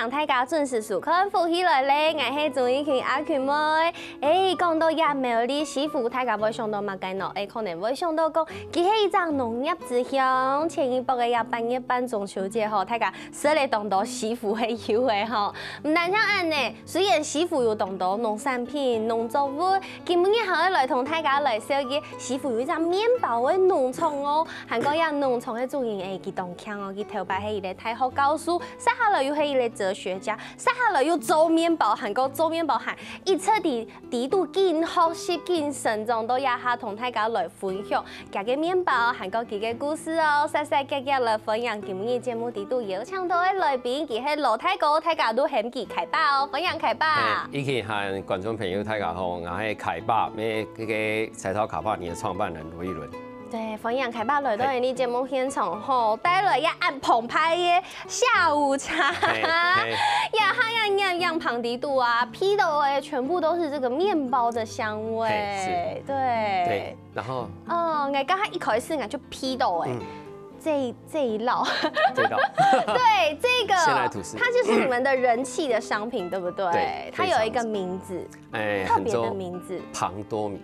迎大家准时收看《福起来咧》，我是钟意群阿群妹。讲到亚美丽媳妇，大家会想到乜嘅喏？可能会想到讲，佢係一張農業之鄉，前一波嘅也8月半中秋節吼，大家說嚟當到媳婦係有嘅吼。唔但像安呢，雖然媳婦有當到農產品、農作物，今日行來同大家來說嘅媳婦有一隻麵包嘅農場哦，韓國也農場嘅主人佢當強哦，佢頭擺係一個大學教授，接下來又係一個哲學家，接下來又做麵包，韓國做麵包係一徹底度見學習見成長，都也下同大家來分享家嘅麵包，韓國佢嘅故事哦，細細格格來分享。今日節目底度邀請到嘅來賓，佢係羅大哥，大家都很記凱爸哦，分享凱爸。一起和觀眾朋友大家好，我係凱爸，咩嘅彩陶卡巴尼嘅創辦人羅一倫。對，歡迎凱爸來到你節目現場吼，帶來一安澎湃嘅下午茶，呀哈呀樣旁底度啊，披到誒全部都是這個麵包的香味，對，然後我剛才一開始我就披到誒。這一道，對，這個鮮奶吐司，它就是你們的人氣的商品，對不對？對，它有一個名字，特別的名字，龐多米。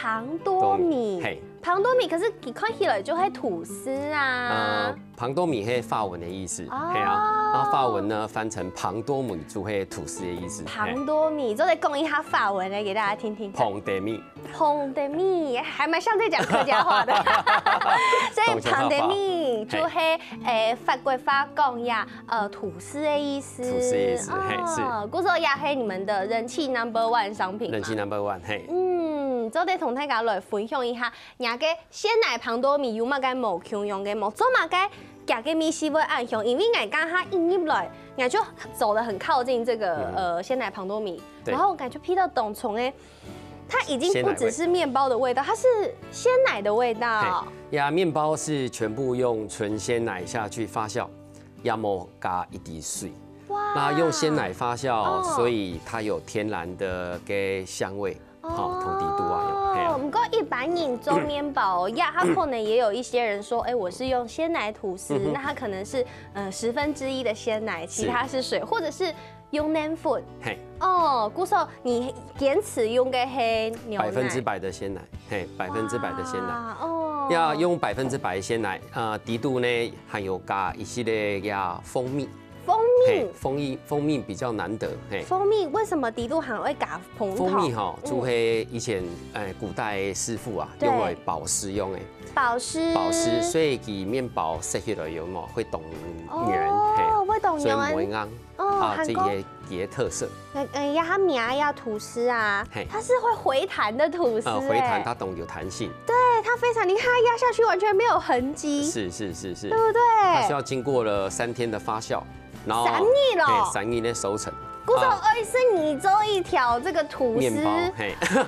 龐多米，龐多米，可是你看起來就係吐司啊。龐多米係法文的意思，係啊。然後法文呢翻成龐多米就係吐司的意思。龐多米，就來講一下法文嚟給大家聽聽。龐德米，龐德米，還蠻像在講客家話的。所以龐德米就係法國話講呀，吐司的意思。吐司的意思，係是。故說也係你們的人氣 No.1 商品。人氣 No.1，嘿。就得同大家來分享一下，人家鮮奶龐多米有乜嘅無共用嘅，無做乜嘅，家嘅米是會暗香，因為我剛下一入來，我就走得很靠近這個鮮奶龐多米，然後我感覺披到東蟲誒，它已經不只是麵包的味道，它是鮮奶的味道。呀，麵包是全部用純鮮奶下去發酵，要麼加一滴水。那用鮮奶發酵，所以它有天然的嘅香味。好，同底度啊，有。不過一般人做麵包呀，他可能也有一些人說，我是用鮮奶吐司，那它可能是1/10的鮮奶，其他是水，或者是用奶粉。故說你堅持用嘅係牛奶100%的鮮奶，100%的鮮奶。要用100%鮮奶，底度呢還有加一系列呀蜂蜜。蜂蜜比較難得。蜂蜜為什麼底度還會加蜂蜜哈，就係以前古代師傅啊用來保濕用誒。保濕，所以佢麵包食起來有冇會動圓，會動圓，所以唔會硬。啊，這也特色。呀，它名呀吐司啊，它是會回彈的吐司。回彈它懂有彈性。對，它非常，你看壓下去完全沒有痕跡。是，對不對？它需要經過了3天的發酵。然後3日的熟成。故說是你做一條這個吐司，麵包，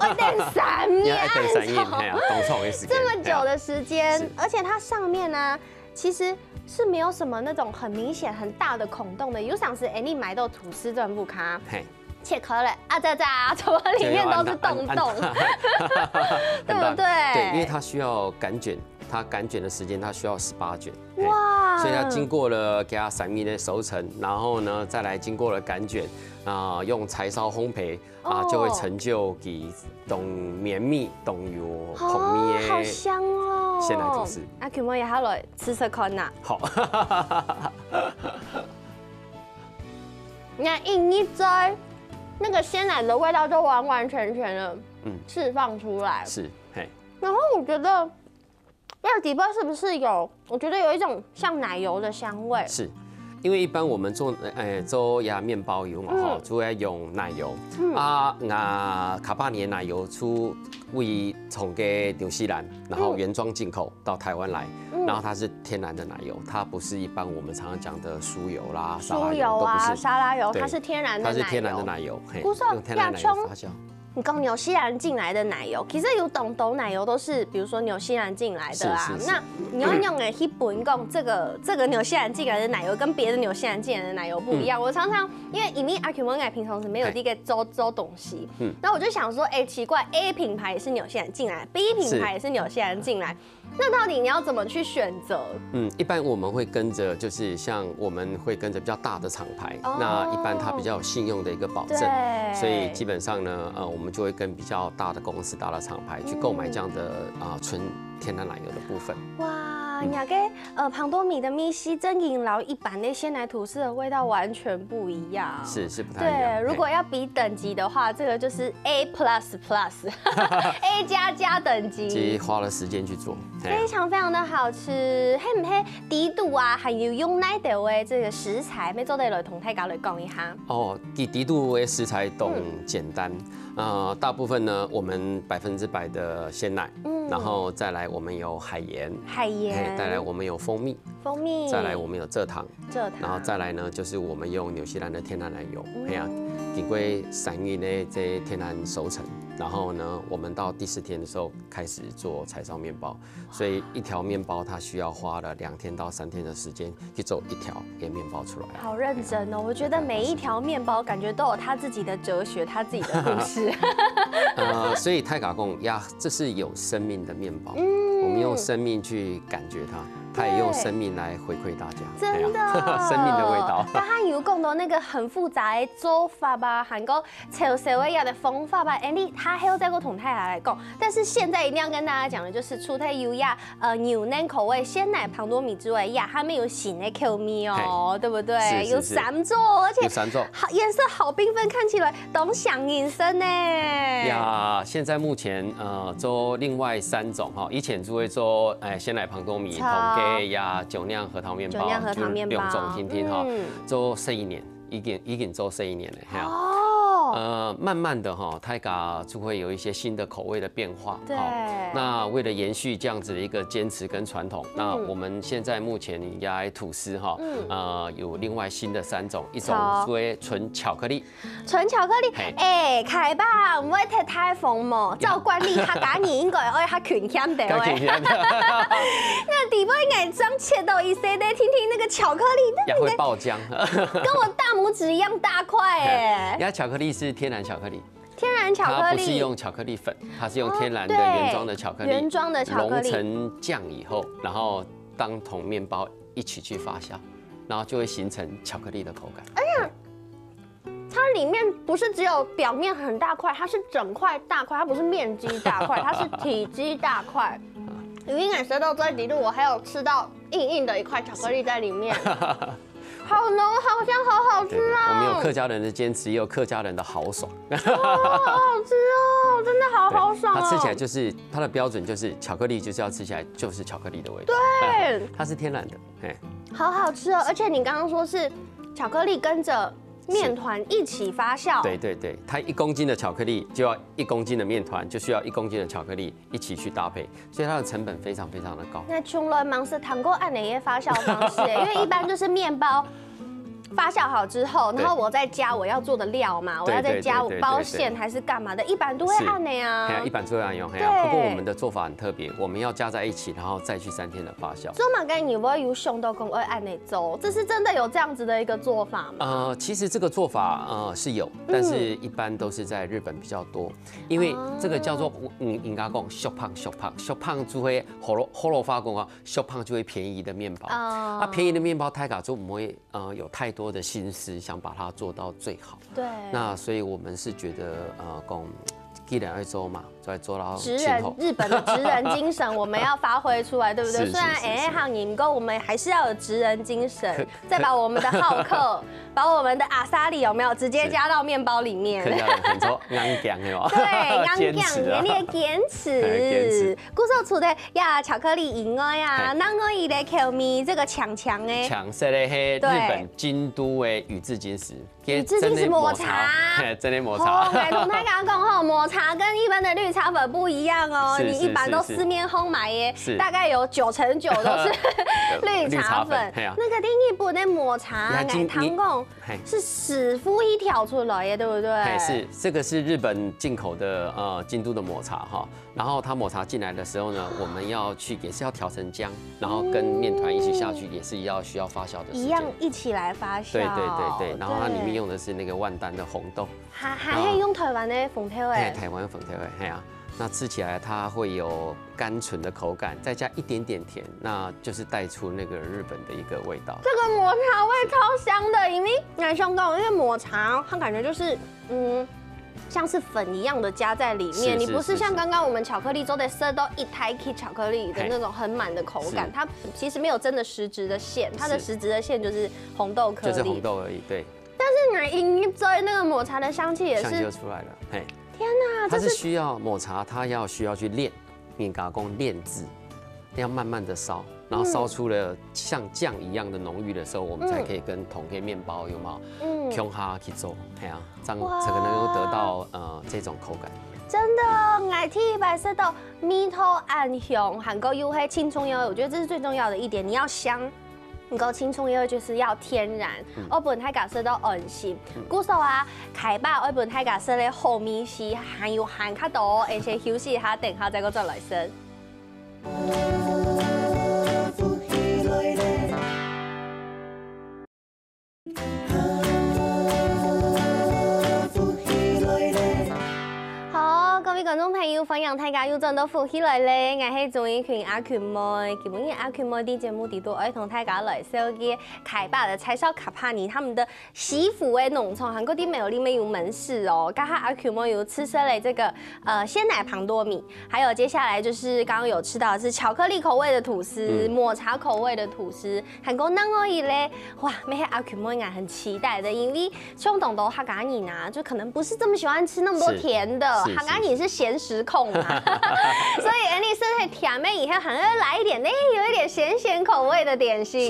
要等3日，這麼久的時間，而且它上面呢，其實是沒有什麼那種很明顯很大的孔洞的，有像是你買到吐司專不卡，切開了怎麼裡面都是洞洞，對不對？對，因為它需要擀卷。它擀卷的時間，它需要18卷，哇！所以它經過了給它3日的熟成，然後呢，再來經過了擀卷，用柴燒烘焙，就會成就給懂綿密、懂有蓬密的，好香哦！鮮奶吐司，阿群妹也下來吃吃看吶。好，那一摘，那個鮮奶的味道就完完全全的釋放出來，是，然後我覺得。那底部是不是有？我覺得有一種像奶油的香味。是，因為一般我們做呀麵包油嘛，哈，主要用奶油。卡巴尼的奶油出位從嘅紐西蘭，然後原裝進口到台灣來，然後它是天然的奶油，它不是一般我們常常講的酥油啦、沙拉油都不是。沙拉油，它是天然的奶油。它是天然的奶油，用天然奶油發酵。你讲纽西兰进来的奶油，其实有懂奶油都是，比如说纽西兰进来的啊。那你要用的去本讲这个纽西兰进来的奶油跟别的纽西兰进来的奶油不一样。我常常因为阿 Q 我平常是没有这个周东西，然后我就想说，奇怪 ，A 品牌也是纽西兰进来 ，B 品牌也是纽西兰进来，那到底你要怎么去选择？一般我们会跟着，就是像我们会跟着比较大的厂牌，那一般它比较有信用的一个保证，所以基本上呢，我们就会跟比较大的公司、大的厂牌去购买这样的纯天然奶油的部分。哇，你个庞多米的米西真饮料一般的鲜奶吐司的味道完全不一样，是不太一样。对，如果要比等级的话，这个就是 A++A 加等级。其实花了时间去做，非常非常的好吃。黑唔黑低度啊，还有用奶豆的这个食材，要做得来同大家来讲一下。低度的食材都简单，大部分呢我们100%的鲜奶，然后再来我们有海盐，再来我们有蜂蜜，再来我们有蔗糖，然后再来呢就是我们用纽西兰的天然奶油，经过3月的这天然熟成，然后呢我们到第4天的时候开始做柴烧面包，所以一条面包它需要花了2天到3天的时间去做一条面包出来。好认真哦，我觉得每一条面包感觉都有它自己的哲学，它自己的故事。所以泰嘎贡呀，这是有生命的面包，我们用生命去感觉它。它也用生命来回馈大家，真的，生命的味道。但它有讲到那个很复杂的做法吧，还有炒社会亚的方法吧，它还有再过同太来讲。但是现在一定要跟大家讲的就是，除了有牛奶口味鲜奶庞多米之外，还没有新的 Q 米哦，对不对？有3种，而且好颜色好缤纷，看起来都想隐身呢。现在目前做另外3种哈，以前就会做鲜奶庞多米同酒酿核桃面包，就2种听听哈，做4年，已经做4年了。慢慢的泰嘎就会有一些新的口味的变化。对。那为了延续这样子的一个坚持跟传统，那我们现在目前吐司有另外新的3种，一种是纯巧克力。开吧，唔会太太疯嘛。照惯例，他家你应该要他全欠的喂。那底部应该装切到一些的，听听那个巧克力，也会爆浆，跟我大拇指一样大块哎。巧克力是天然巧克力。它不是用巧克力粉，它是用天然的原装的巧克力，融成酱以后，然后当同面包一起去发酵，然后就会形成巧克力的口感。它里面不是只有表面很大块，它是整块大块，它不是面积大块，它是体积大块。有一点舌头在底路，我还有吃到硬硬的一块巧克力在里面。好浓，好香，好好吃啊！我们有客家人的坚持，也有客家人的豪爽。好好吃哦，真的好爽哦！它吃起来就是它的标准，就是巧克力就是要吃起来就是巧克力的味道。对，它是天然的，好好吃哦！而且你刚刚说是巧克力跟着面团一起发酵。对，它1公斤的巧克力就要1公斤的面团，就需要1公斤的巧克力一起去搭配，所以它的成本非常非常的高。那穷人忙是谈过按哪些发酵方式？因为一般就是面包发酵好之后，然后我再加我要做的料嘛，我要再加我包馅还是干嘛的，一般都会按的呀。一般都会按用。不过我们的做法很特别，我们要加在一起，然后再去3天的发酵。做马干你不会有熊豆公会按那做，这是真的有这样子的一个做法吗？其实这个做法是有，但是一般都是在日本比较多，因为这个叫做应该讲小胖就会火炉发工小胖就会便宜的面包。便宜的面包泰嘎就不会有太多的心思想把它做到最好。对。那所以我们是觉得讲既然要做嘛，就要做到日本的职人精神，我们要发挥出来，对不对？虽然行业不够，我们还是要有职人精神，再把我们的好客，把我们的阿萨里有没有直接加到面包里面？客家人很说硬讲的哦。对，硬讲，你的坚持。故事出的呀，巧克力以外呀，那我伊的 Q 米这个强的。强色的是日本京都的宇治金石。宇治金石抹茶。真的抹茶。同大家讲吼，抹茶跟一般的绿茶粉不一样哦，你一般都市面烘买耶，大概有9%都是绿茶粉。那个另一部那抹茶奶糖贡是10夫一条出来耶，对不对？是，这个是日本进口的京都的抹茶哈。然后它抹茶进来的时候呢，我们也是要调成浆，然后跟面团一起下去，也是需要发酵的时间。一样一起来发酵。对。然后它里面用的是那个万丹的红豆，还可以用台湾的粉条哎。台湾粉条哎，那吃起来它会有甘醇的口感，再加一点点甜，那就是带出那个日本的一个味道。这个抹茶味超香的，因为奶香膏，因为抹茶它感觉就是像是粉一样的加在里面，你不是像刚刚我们巧克力做的色都一台 K 巧克力的那种很满的口感，它其实没有真的实质的馅，它的实质的馅就是红豆颗粒，就是红豆而已，对。但是你一追那个抹茶的香气也是，香气就出来了，嘿。天哪，它是需要抹茶，它需要去炼，面加工炼制，要慢慢的烧，然后烧出了像酱一样的浓郁的时候，我们才可以跟同个面包有没有？用它去做，哎呀，这样才可能够得到这种口感。真的，爱吃白色豆，米头暗香，韩国又黑青葱油，我觉得这是最重要的一点，你要香。你讲青葱油就是要天然，我本太假色到安心。古时候啊，开把我本太假色咧后面是还有含较多，而且休息一下，等下再个再来生。各位观众朋友，欢迎大家又转到福起来咧！我是综艺群阿群妹，基本上阿群妹的节目里都爱同大家来收嘅凯爸的柴烧卡帕尼他们的媳妇的农场，韩国的美有里面有门市哦。刚刚阿群妹有吃生了这个鲜奶庞多米，还有接下来就是刚刚有吃到的是巧克力口味的吐司，抹茶口味的吐司，韩国那而已咧。哇，没阿群妹俺很期待的，因为像董董哈嘎你呢，就可能不是这么喜欢吃那么多甜的，哈嘎你是咸食控嘛，所以你身体甜美以后，好像来一点有一点咸口味的点心，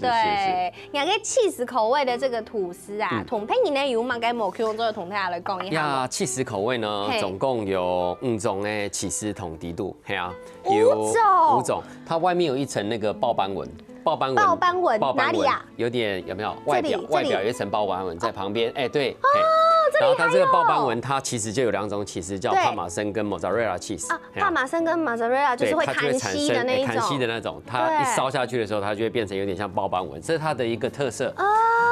对，两个起司口味的这个吐司啊，同配你呢有嘛？该某 Q 做同配来讲一下。呀，起司口味呢，总共有5种的起司同底度，嘿啊，有5种，它外面有一层那个豹斑纹。豹斑纹哪里呀？有点有没有？外表有一层豹斑纹在旁边，哎，对。然后它这个豹斑纹，它其实就有2种起司，叫帕玛森跟 mozzarella cheese。帕玛森跟 mozzarella 就是会弹吸的那一种，弹吸的那种。它一烧下去的时候，它就会变成有点像豹斑纹，这是它的一个特色。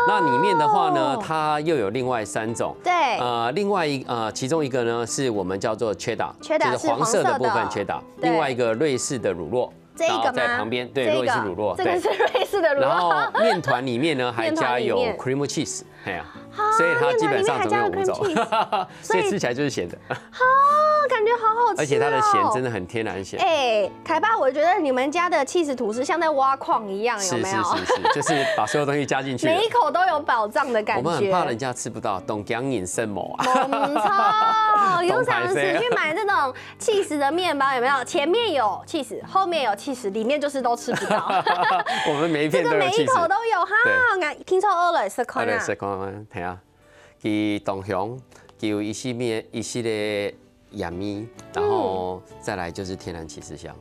那里面的话呢，它又有另外3种。对。另外其中一个呢是我们叫做 cheddar， 就是黄色的部分 cheddar。另外一个瑞士的乳酪。这个在旁边，对，瑞士乳酪，这个是瑞士的乳酪。然后面团里面呢还加有 cream cheese， 哎呀，所以它基本上总共有5种，所以吃起来就是咸的。感觉好好吃，而且它的咸真的很天然咸。凯爸，我觉得你们家的起司吐司像在挖矿一样，有没有？是，就是把所有东西加进去，每一口都有宝藏的感觉。我们很怕人家吃不到，懂讲饮生某啊。错，有常时去买这种起司的面包，有没有？前面有起司，后面有起司，里面就是都吃不到。我们每一片都有起司，这个每一口都有哈。听说俄罗斯看啊，俄罗斯看啊，睇下，佢同乡有一系列盐米，然后再来就是天然起司香。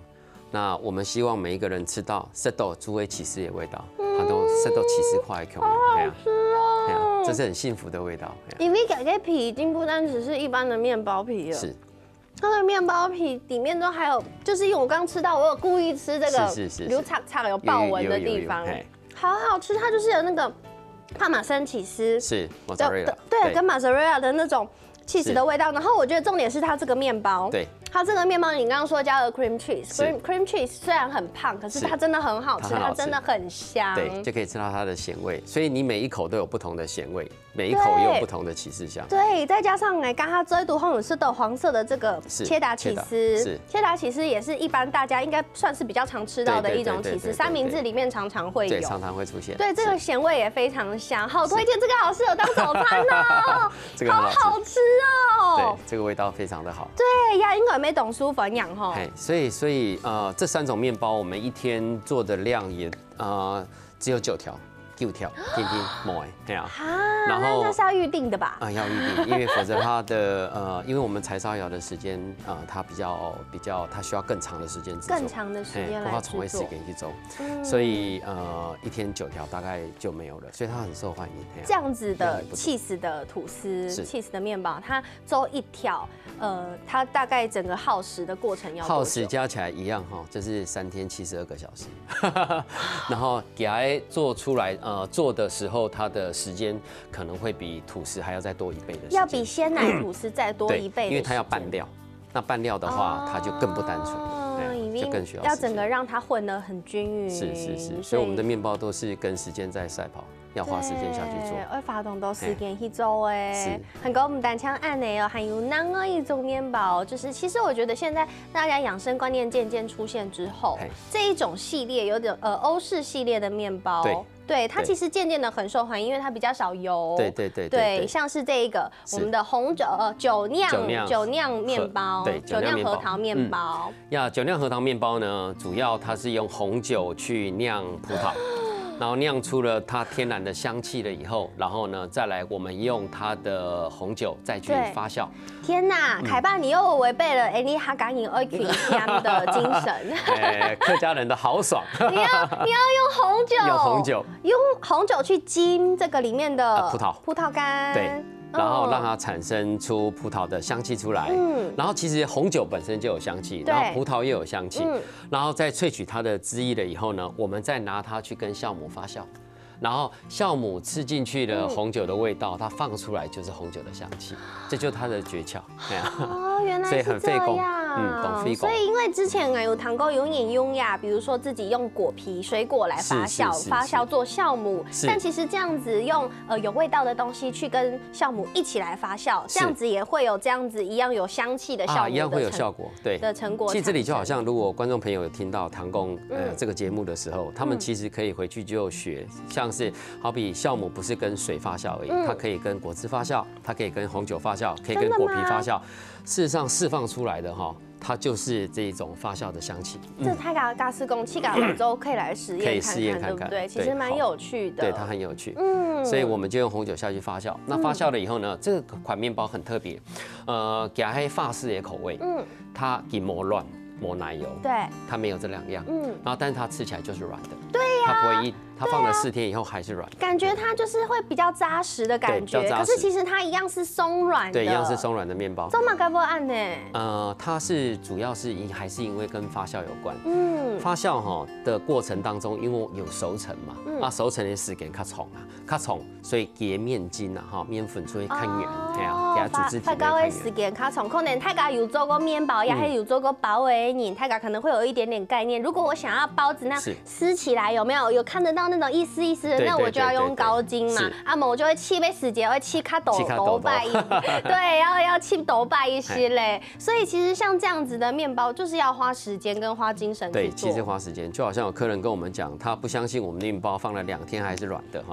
那我们希望每一个人吃到色豆猪尾起司的味道，很多色豆起司块口，好好吃哦，这是很幸福的味道。因为这个皮已经不单只是一般的面包皮了，是它的面包皮里面都还有，就是因为我刚吃到，我有故意吃这个有叉有豹纹的地方，好好吃，它就是有那个帕玛森起司，是 mozzarella， 对，跟 mozzarella 的那种起司的味道，然后我觉得重点是它这个面包，对。它这个面包，你刚刚说加了 cream cheese，cream cheese 虽然很胖，可是它真的很好吃，它真的很香，对，就可以吃到它的咸味，所以你每一口都有不同的咸味，每一口也有不同的起司香，对，再加上刚刚这一度红吃的黄色的这个切达起司，切达起司也是一般大家应该算是比较常吃到的一种起司，三明治里面常常会有，对，常常会出现，对，这个咸味也非常香，好推荐，这个好适合当早餐哦，这个好好吃哦，对，这个味道非常的好，对呀，因为没懂书粉养。所以这3种面包我们一天做的量也只有9条， 9条，天天摸哎，对啊。然后那是要预定的吧？要预定，因为否则它的因为我们柴烧窑的时间它比较它需要更长的时间制作，更长的时间来制作，从会4周，所以1天9条大概就没有了，所以它很受欢迎。这样子的cheese的吐司，cheese的面包，它周1条，它大概整个耗时的过程要耗时加起来一样哈，就是3天72个小时，然后给它做出来，做的时候它的时间可能会比吐司还要再多1倍的时间，要比鲜奶吐司再多1倍，因为它要拌料，那拌料的话它就更不单纯，就更需要要整个让它混得很均匀。是，所以我们的面包都是跟时间在赛跑。要花时间下去做，会发动到时间去做哎，很高不单枪按的哦，还有难哦一种面包，就是其实我觉得现在大家养生观念渐渐出现之后，这一种系列有点欧式系列的面包，对它其实渐渐的很受欢迎，因为它比较少油，对，像是这一个我们的红酒酿面包，对，酒酿核桃面包，酒酿核桃面包呢，主要它是用红酒去酿葡萄。然后酿出了它天然的香气了以后，然后呢，再来我们用它的红酒再去发酵。天哪，凯爸你又违背了你哈港饮二群香的精神。客家人的豪爽。你要用红酒，用红酒去浸这个里面的葡萄干。对。然后让它产生出葡萄的香气出来，然后其实红酒本身就有香气，然后葡萄也有香气，然后再萃取它的汁液了以后呢，我们再拿它去跟酵母发酵，然后酵母吃进去的红酒的味道，它放出来就是红酒的香气，这就是它的诀窍。哦，原来是这样。所以因为之前有糖沟有点优雅，比如说自己用果皮、水果来发酵做酵母，但其实这样子用有味道的东西去跟酵母一起来发酵，这样子也会有这样子一样有香气的酵母，一样会有效果，对的成果。其实这里就好像如果观众朋友有听到糖工这个节目的时候，他们其实可以回去就学，像是好比酵母不是跟水发酵而已，它可以跟果汁发酵，它可以跟红酒发酵，可以跟果皮发酵。事实上释放出来的它就是这种发酵的香气。这太嘎斯工气嘎宇宙可以来实验看看，对不对？其实蛮有趣的。对，它很有趣。所以我们就用红酒下去发酵。那发酵了以后呢，这款面包很特别，给它法式的口味。它给磨软。抹奶油，对，它没有这2样，然后但是它吃起来就是软的，对呀，它不会硬，它放了4天以后还是软，感觉它就是会比较扎实的感觉，可是其实它一样是松软的，对，一样是松软的面包。这么该不按呢？它是主要是还是因为跟发酵有关，发酵的过程当中，因为有熟成嘛，熟成的时间较长，所以给面筋面粉就会较圆，给它组织体会较圆。时间较长，可能大家有做过面包，也还有做过包的人，大家可能会有一点点概念。如果我想要包子那撕起来，有没有看得到那种一丝一丝的？那我就要用高筋嘛。我就会气被时间会气卡抖败一点，对，要气抖败一些嘞。所以其实像这样子的面包，就是要花时间跟花精神去做。对，其实花时间，就好像有客人跟我们讲，他不相信我们的面包放了2天还是软的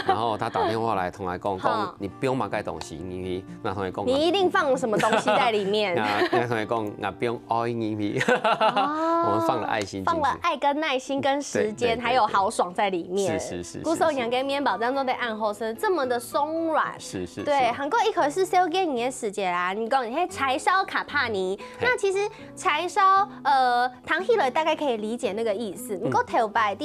然后他打电话来同来讲，你不用买盖东西，你那同学讲，你一定放什么东西在里面？那同学讲，那不用爱你我们放了爱心，放了爱跟耐心跟时间，还有豪爽在里面。是。古时候养给面包当中的暗后生这么的松软，是。对，韩国一口是烧给你的时间啦。你讲你可以柴烧卡帕尼，那其实柴烧糖希了大概可以理解那个意思。不过台湾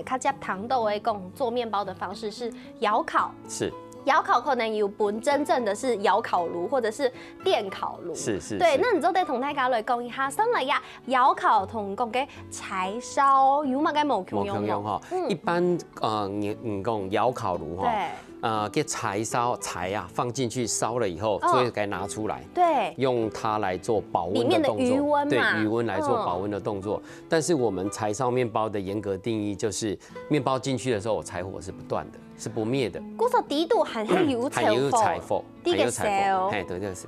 较接糖豆的讲做面包的方式是窑烤，是。窑烤可能有本真正的是窑烤炉或者是电烤炉，是。对，那你就对同大家来讲一下，上来呀，窑烤同讲嘅柴烧有嘛个冇共用哈。一般你讲窑烤炉哈，给柴放进去烧了以后，就会给拿出来，对，用它来做保温的动作，余温对，余温来做保温的动作。但是我们柴烧面包的严格定义就是，面包进去的时候，柴火是不断的。是不灭的。古时候低度含有柴火，低个烧，对，这是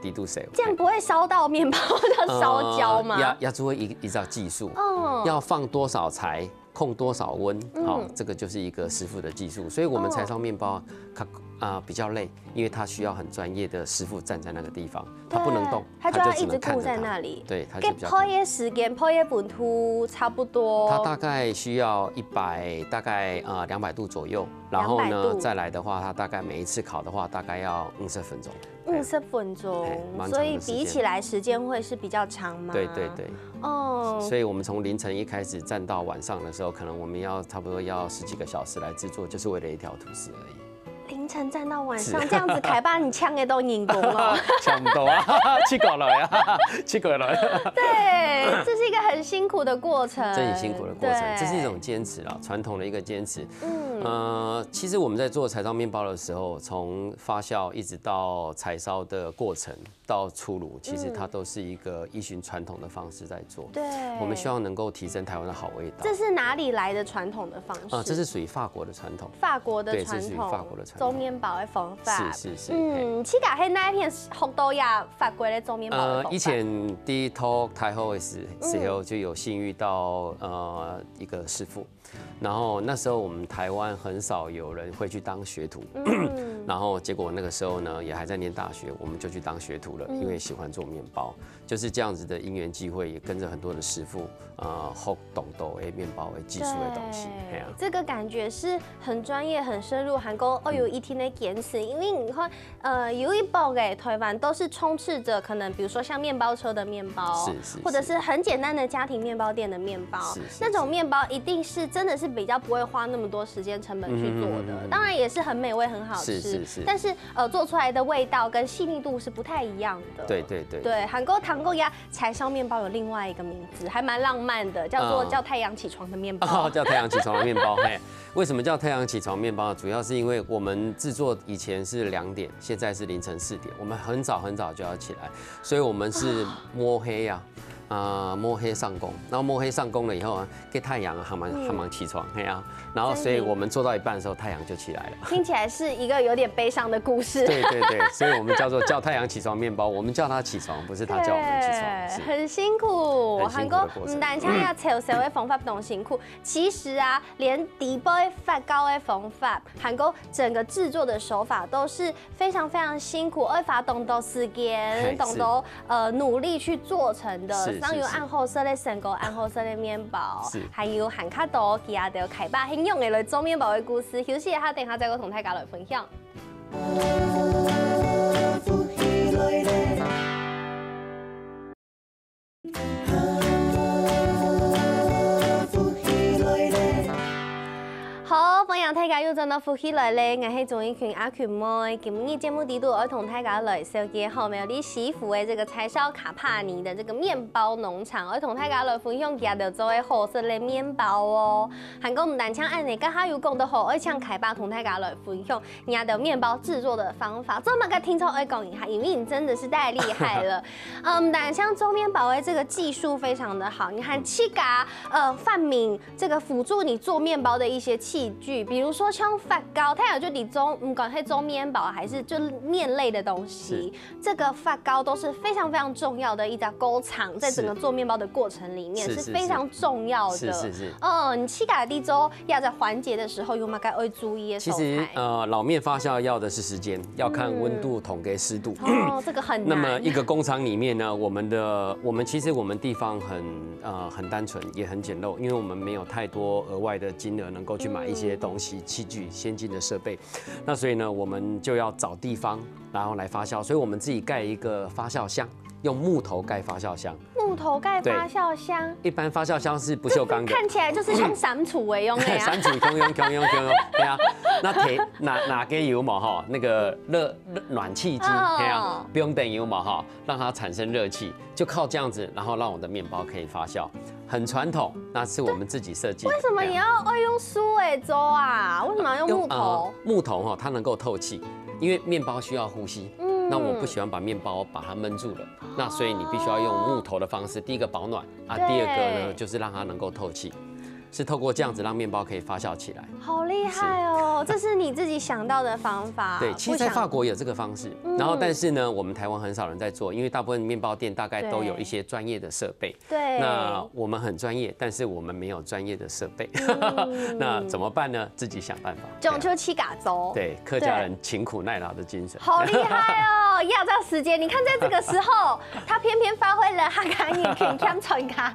低度烧。这样不会烧到面包的烧焦吗？要做一道技术，要放多少柴，控多少温，这个就是一个师傅的技术。所以我们柴烧面包，比较累，因为它需要很专业的师傅站在那个地方，他不能动，他就要一直顾只能看着在那里。对，他就跟比较。泡叶时间、泡叶本土差不多。它大概需要大概200度左右，然后呢再来的话，它大概每一次烤的话，大概要20分钟。20分钟，所以比起来时间会是比较长吗？对对对。哦，所以我们从凌晨一开始站到晚上的时候，可能我们要差不多要10几个小时来制作，就是为了一条吐司而已。凌晨站到晚上，这样子凯爸你抢的都赢功了，抢不到啊，7個來啊，7個來。对，这是一个很辛苦的过程，这很辛苦的过程，这是一种坚持啦，传统的一个坚持。其实我们在做柴烧面包的时候，从发酵一直到柴烧的过程到出炉，其实它都是一个依循传统的方式在做。对，我们希望能够提升台湾的好味道。这是哪里来的传统的方式？这是属于法国的传统。法国的传统，对，这是属于法国的传统。做面包的方法。是。去甲迄那一片福都亚法国的做面包的方法。以前第一套台后的时候就有幸遇到一个师傅。然后那时候我们台湾很少有人会去当学徒，然后结果那个时候呢也还在念大学，我们就去当学徒了，因为喜欢做面包，就是这样子的因缘际会，也跟着很多的师傅学懂豆的面包的技术的东西。这个感觉是很专业、很深入，韩国有一天的坚持，因为你看有一包的台湾都是充斥着可能比如说像面包车的面包，或者是很简单的家庭面包店的面包，那种面包一定是真的是比较不会花那么多时间成本去做的，当然也是很美味很好吃，但是做出来的味道跟细腻度是不太一样的。对，韩国糖豆鸭柴烧面包有另外一个名字，还蛮浪漫的，叫太阳起床的面包。叫太阳起床的面包。为什么叫太阳起床面包？主要是因为我们制作以前是2点，现在是凌晨4点，我们很早就要起来，所以我们是摸黑呀。摸黑上工，然后摸黑上工了以后啊，给太阳还蛮起床，然后所以我们做到一半的时候，太阳就起来了。听起来是一个有点悲伤的故事。对，所以我们叫太阳起床面包，我们叫它起床，不是它叫我们起床。很辛苦，韩国但像要炒熟的方法都辛苦。其实啊，连底部发糕的方法，韩国整个制作的手法都是非常辛苦，而花动多时间，动多努力去做成的。像有暗红色的成果、暗红色的面包，还有含卡多其他的凯爸很用的来做面包的故事。休息一下，等下再跟大家来分享。好，欢迎大家又转到福喜来咧，我是钟一群阿群妹。今日节目底度儿童大家来小姐好美丽西服的这个柴烧卡帕尼的这个面包农场，儿童大家来分享家的做的好食的面包哦。韩国唔单枪按你跟哈有讲的好，而且凯爸同大家来分享人家的面包制作的方法。这么个听众爱讲一下，因为你真的是太厉害了。但像做面包的这个技术非常的好，你看七嘎范敏这个辅助你做面包的一些器具，比如说像发糕，它有就你做不管是做面包还是就是面类的东西，这个发糕都是非常重要的一家工厂，在整个做面包的过程里面是非常重要的。是。你七嘎地周要在环节的时候有没有会注意的？其实老面发酵要的是时间，要看温度、统给湿度。这个很难。那么一个工厂里面呢，我们其实我们地方很单纯，也很简陋，因为我们没有太多额外的金额能够去买一些东西、器具、先进的设备。那所以呢，我们就要找地方，然后来发酵。所以我们自己盖一个发酵箱，用木头盖发酵箱。木头盖发酵箱，一般发酵箱是不锈钢的，看起来就是像闪储为用的呀。闪储用，对啊。那哪个油嘛哈，那个暖气机，对啊，不用等油嘛哈，让它产生热气，就靠这样子，然后让我的面包可以发酵，很传统，那是我们自己设计。为什么你要用苏尾粥啊？为什么要用木头？木头哈，它能够透气，因为面包需要呼吸。那我不喜欢把面包把它闷住了，那所以你必须要用木头的方式，第一个保暖啊，第二个呢就是让它能够透气。是透过这样子让面包可以发酵起来。好厉害哦！这是你自己想到的方法。对，其实在法国有这个方式，然后但是呢，我们台湾很少人在做，因为大部分面包店大概都有一些专业的设备。对。那我们很专业，但是我们没有专业的设备。那怎么办呢？自己想办法。中秋七嘎粥。对，客家人勤苦耐劳的精神。好厉害哦！亚照时间，你看在这个时候，他偏偏发挥了他赶紧勤俭传家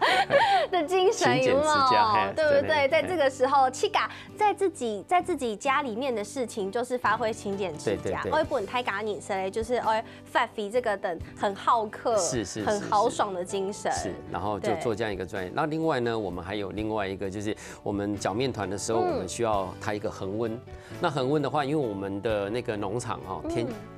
的精神，有没有？对不对？在这个时候，七嘎在自己家里面的事情，就是发挥勤俭持家。我不能太赶紧说，就是发挥这个等很好客、很豪爽的精神。是，然后就做这样一个专业。那另外呢，我们还有另外一个，就是我们搅面团的时候，我们需要它一个恒温。那恒温的话，因为我们的那个农场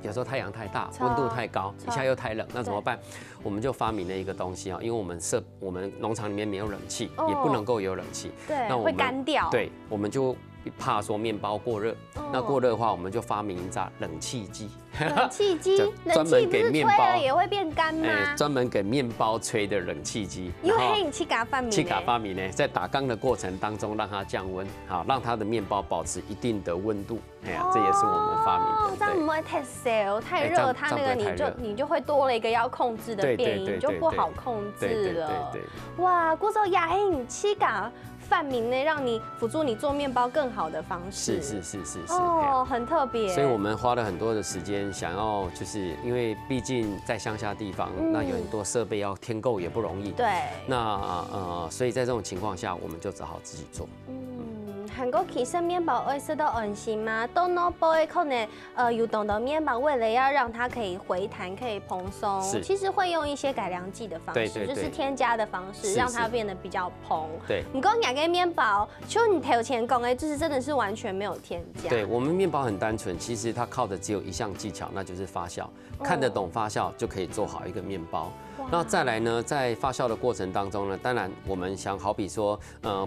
有时候太阳太大，温度太高，一下又太冷，那怎么办？我们就发明了一个东西因为我们农场里面没有冷气，也不能够有冷气，对，会干掉。对，我们就怕说面包过热，那过热的话，我们就发明一架冷气机。冷气机，专门给面包也会变干吗？专门给面包吹的冷气机。因为你气嘎发明呢，在打缸的过程当中让它降温，好让它的面包保持一定的温度。哎呀，这也是我们发明的。这样不会太烧，太热，它那个你就会多了一个要控制的变因，就不好控制了。哇，古时候呀，你气嘎。发明呢，让你辅助你做面包更好的方式。是哦，很特别。所以我们花了很多的时间，想要就是因为毕竟在乡下地方，那有很多设备要添购也不容易。对。那所以在这种情况下，我们就只好自己做。韩国其实面包会吃到安心吗？都 no boy 可能有懂得面包，为了要让它可以回弹、可以蓬松，其实会用一些改良剂的方式，就是添加的方式，让它变得比较蓬。对。你讲两个面包，就你头前讲的，就是真的是完全没有添加。对，我们面包很单纯，其实它靠的只有一项技巧，那就是发酵。看得懂发酵就可以做好一个面包。那再来呢，在发酵的过程当中呢，当然我们想好比说，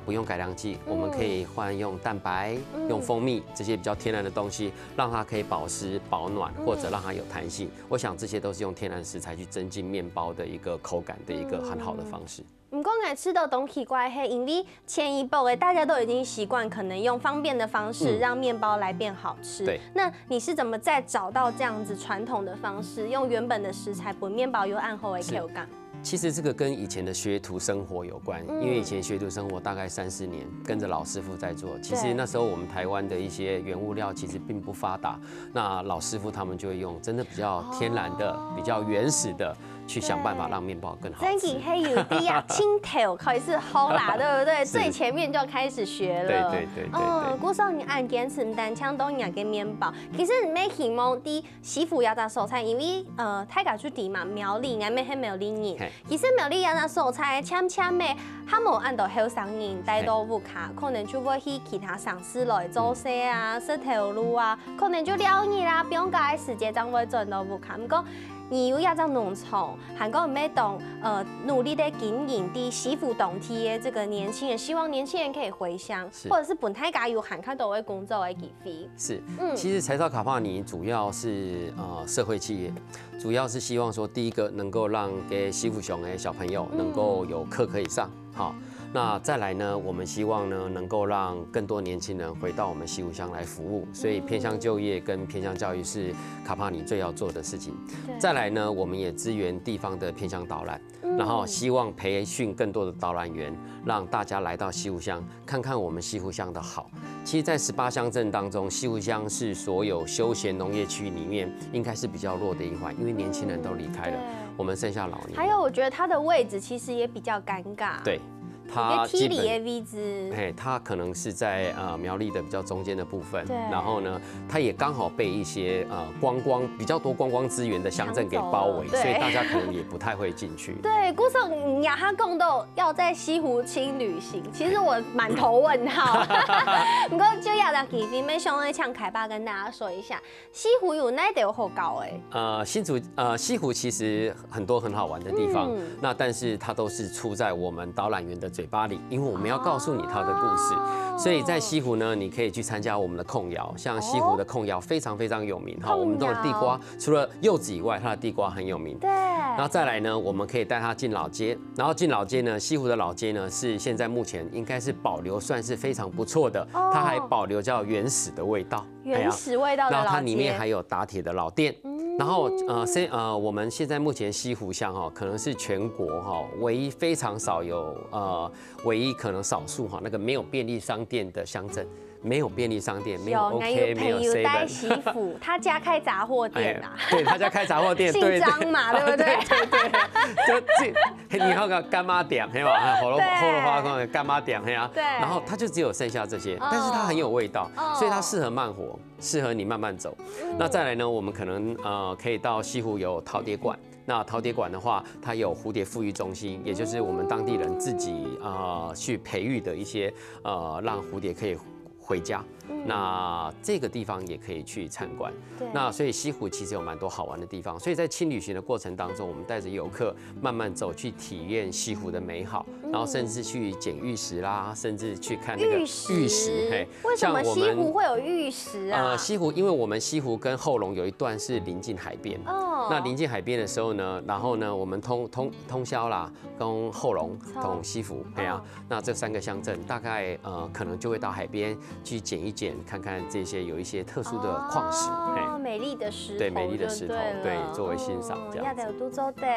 不用改良剂，我们可以换用蛋白、用蜂蜜这些比较天然的东西，让它可以保湿、保暖，或者让它有弹性。我想这些都是用天然食材去增进面包的一个口感的一个很好的方式。不过爱吃的东西怪黑，因为前一步大家都已经习惯，可能用方便的方式让面包来变好吃。对。那你是怎么再找到这样子传统的方式，用原本的食材本面包又按后的口感？其实这个跟以前的学徒生活有关，因为以前学徒生活大概3-4年，跟着老师傅在做。其实那时候我们台湾的一些原物料其实并不发达，那老师傅他们就会用真的比较天然的、比较原始的。去想办法让面包更好吃。真黑有低啊，青头开始烘啦，对不对？最前面就开始学了。对。古时候你按坚持单枪都养给面包，其实你希望的媳妇要咋蔬菜，因为太家出地嘛，苗栗俺们还苗栗人，其实苗栗要咋蔬菜，浅的，他无按到后生人带到屋卡，可能就会去其他城市来做些啊，石头路啊，可能就了你啦，不用改时间，将会转到屋卡，不过。你有要在农场，韩国没懂努力的经营的媳妇懂体的这个年轻人，希望年轻人可以回乡，或者是本台家有韩看都会工作的机会。是，其实柴烧卡帕尼主要是社会企业，主要是希望说第一个能够让给媳妇熊的小朋友能够有课可以上，好。那再来呢，我们希望呢能够让更多年轻人回到我们西湖乡来服务，所以偏乡就业跟偏乡教育是卡帕尼最要做的事情。再来呢，我们也支援地方的偏乡导览，然后希望培训更多的导览员，让大家来到西湖乡看看我们西湖乡的好。其实，在18乡镇当中，西湖乡是所有休闲农业区里面应该是比较弱的一环，因为年轻人都离开了，我们剩下老年。还有，我觉得它的位置其实也比较尴尬。对。它基本的位置，它可能是在苗栗的比较中间的部分，然后呢，它也刚好被一些比较多观光资源的乡镇给包围，所以大家可能也不太会进去。对，古时候亚哈共斗要在西湖轻旅行，其实我满头问号。不过就要让基金妹兄弟呛凯爸跟大家说一下，西湖有哪点好高西湖其实很多很好玩的地方，那但是它都是出在我们导览员的嘴巴里，因为我们要告诉你它的故事。所以在西湖呢，你可以去参加我们的控窑，像西湖的控窑非常非常有名哈。我们的地瓜除了柚子以外，它的地瓜很有名。对。然后再来呢，我们可以带它进老街，然后进老街呢，西湖的老街呢是现在目前应该是保留算是非常不错的，它还保留叫原始的味道，原始味道的老街。然后它里面还有打铁的老店。然后我们现在目前西湖乡哈，可能是全国哈唯一非常少有唯一可能少数哈那个没有便利商店的乡镇。没有便利商店，没有 OK， 没有 7。带媳妇，他家开杂货店啊。对，他家开杂货店，姓张嘛，对不对？对，你那个干妈店，嘿嘛，火龙花公的干妈店，嘿啊。对。然后它就只有剩下这些，但是它很有味道，所以它适合慢活，适合你慢慢走。那再来呢，我们可能可以到西湖有陶碟馆。那陶碟馆的话，它有蝴蝶复育中心，也就是我们当地人自己去培育的一些让蝴蝶可以回家，那这个地方也可以去参观。那所以西湖其实有蛮多好玩的地方，所以在轻旅行的过程当中，我们带着游客慢慢走，去体验西湖的美好，然后甚至去捡玉石啦，甚至去看那个玉石。嘿，为什么西湖会有玉石啊？西湖，因为我们西湖跟后龙有一段是临近海边。那临近海边的时候呢，然后呢，我们通宵啦，跟后龙、同西湖，对啊，那这3个乡镇大概可能就会到海边去捡一捡，看看这些有一些特殊的矿石，美丽的石头，对，美丽的石头，对，作为欣赏这样子。有都做的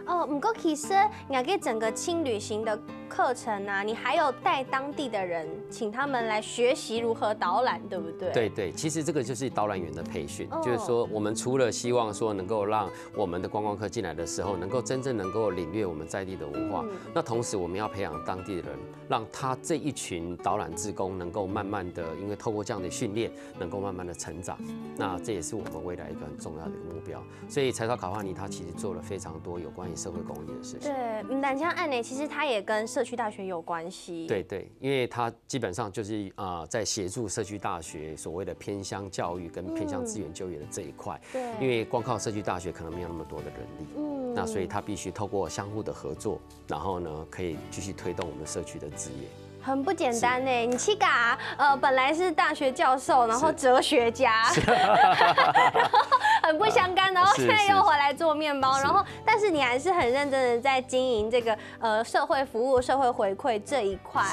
哦，不过其实你给整个轻旅行的课程啊，你还有带当地的人，请他们来学习如何导览，对不对？对对，其实这个就是导览员的培训，就是说我们除了希望说能够让我们的观光客进来的时候，能够真正能够领略我们在地的文化，那同时我们要培养当地的人，让他这一群导览志工能够慢慢的，因为透过这样的训练，能够慢慢的成长。那这也是我们未来一个很重要的一个目标。所以柴烧卡帕尼他其实做了非常多有关于社会公益的事情。对，南疆案呢，其实它也跟社区大学有关系。对对，因为它基本上就是在协助社区大学所谓的偏乡教育跟偏乡资源就业的这一块。对，因为光靠社区大学可能没有那么多的人力。那所以它必须透过相互的合作，然后呢，可以继续推动我们社区的职业。很不简单呢，你七嘎本来是大学教授，然后哲学家，然后很不相干，然后现在又回来做面包，然后但是你还是很认真的在经营这个社会服务、社会回馈这一块。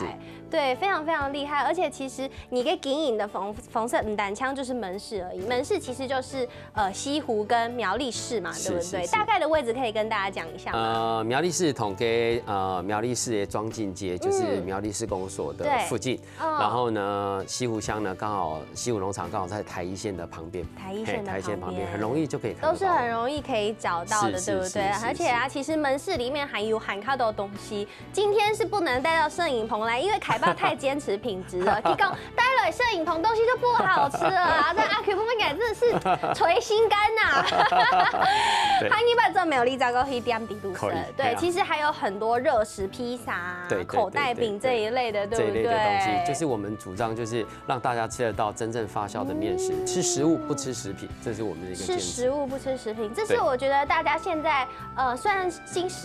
对，非常非常厉害，而且其实你给经营的冯色单枪就是门市而已，门市其实就是西湖跟苗栗市嘛，对不对？大概的位置可以跟大家讲一下吗？苗栗市同给苗栗市的庄敬街，就是苗栗市公所的附近，然后呢，西湖乡呢刚好西湖农场刚好在台一线的旁边，台一线旁边很容易就可以看到，都是很容易可以找到的，对不对？而且啊，其实门市里面还有很多东西，今天是不能带到摄影棚来，因为凯爸太坚持品质了，提供待会摄影棚东西就不好吃了啊！这阿 Q 部分感真的是捶心肝呐！还你把这没有立糟糕可以点底度色，对，其实还有很多热食、披萨、口袋饼这一类的，对不对？这一类的东西，就是我们主张就是让大家吃得到真正发酵的面食，吃食物不吃食品，这是我们的一个坚持。吃食物不吃食品，这是我觉得大家现在虽然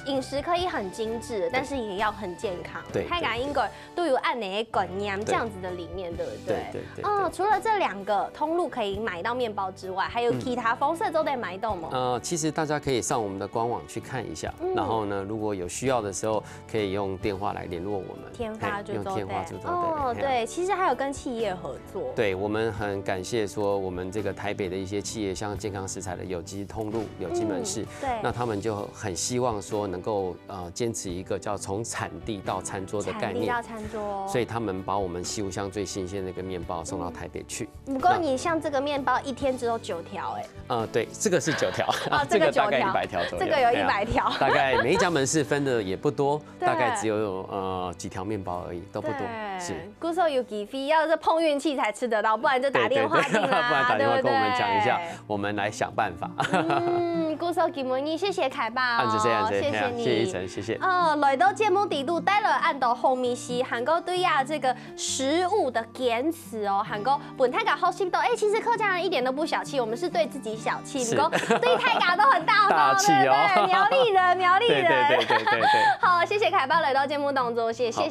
饮食可以很精致，但是也要很健康。对，太感英国都有按哪个念这样子的理念，对不对？对。除了这2个通路可以买到面包之外，还有其他方式都得买到吗？其实大家可以上我们的官网去看一下，然后呢，如果有需要的时候，可以用电话来联络我们。天发就都对。对，其实还有跟企业合作。对，我们很感谢说我们这个台北的一些企业，像健康食材的有机通路、有机门市，对，那他们就很希望说能够坚持一个叫从产地到餐桌的概念，产地到餐桌，所以他们把我们西湖乡最新鲜的一个面包送到台北去。不过你像这个面包1天只有9条，对，这个是9条，这个大概100条左右，这个有100条，大概每一家门市分的也不多，大概只有几条面包而已，都不多。是，古时候有几飞，要是碰运气才吃得到，不然就打电话订啦，不然打电话跟我们讲一下，我们来想办法。鼓手金文义，谢谢凯爸哦，谢谢你，谢谢一晨，谢谢。来到节目底度，带了按到后面是韩国对呀这个食物的坚持哦，韩国本太嘎好心动，其实客家人一点都不小气，我们是对自己小气，不过对太嘎都很大方，气哦，对，苗栗人，苗栗人，对。好，谢谢凯爸来到节目当中，谢谢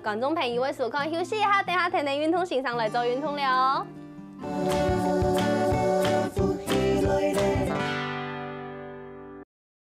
观众朋友，为所看休息一下，等下听听运通欣赏来做运通了。